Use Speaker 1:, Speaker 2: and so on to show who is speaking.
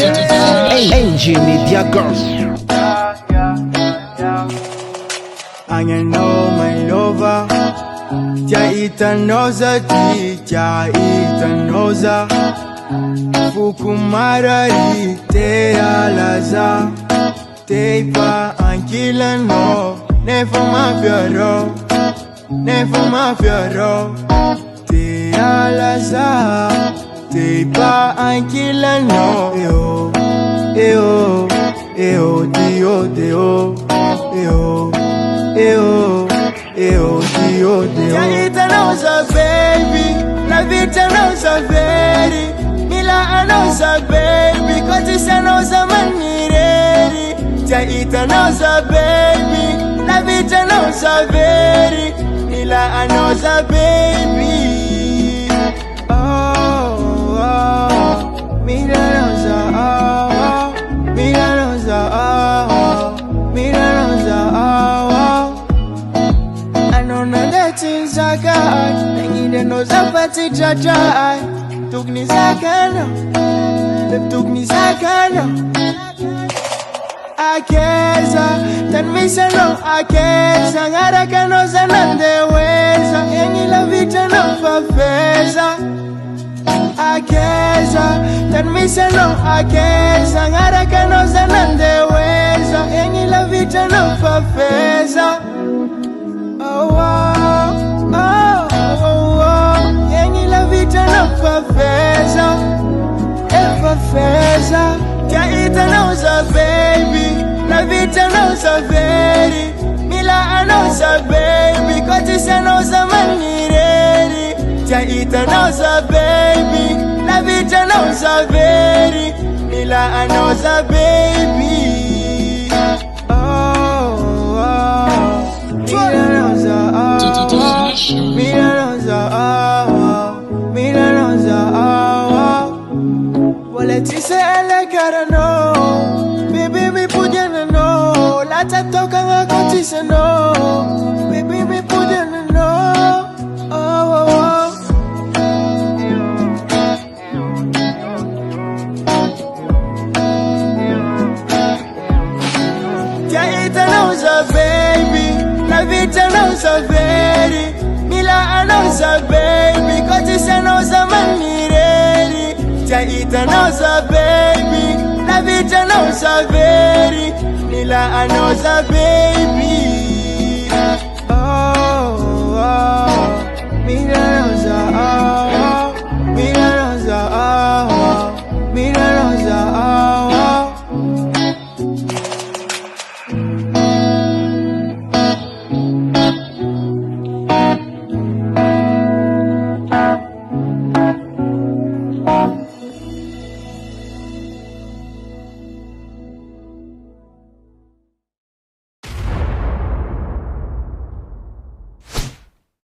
Speaker 1: AG Media Girls.
Speaker 2: I know my lover. Jaita noza ti, jaita noza. Fukumarari te alaza. Te pa ankila no, never my fiero, never my fiero. Te alaza, te pa ankila no. Eo, eo, dio, dio, eo, eo, eo, dio, dio. Jaita noza baby, la vita noza veri. Mila noza baby, kotisa noza manireri. Jaita noza baby, la vita noza veri. Mila noza baby. Oh, oh, mila noza, oh, mila noza, oh, mila noza, oh. I know none that things I got. Nangide noza pati jajai. Tuk ni sakano, tuk ni sakano. Akeza, tan misano akeza. Ngaraka noza nandeweza. Yengi la vita no fafeza. Akeza, tan misano akeza. Ngaraka noza nandeweza. Yengi la vita no fafeza. Oh, oh, oh, oh, oh. Yengi la vita no fafeza. Fafeza. Jaita noza baby, la vita noza veri. Mila noza baby, kotisa noza manireri. Jaita noza baby, la vita noza veri. Mila noza baby. Oh, oh, mila noza, oh, mila noza, oh, mila noza, oh. Wala tise ele kara no, baby mi pudya no. Lata toka nga kotise no, baby mi pudya no. Oh, oh, oh. Jaita noza baby, la vita noza veri. Mila noza baby, kotise noza manireri. Jaita noza baby, la vita noza veri. Mila noza baby.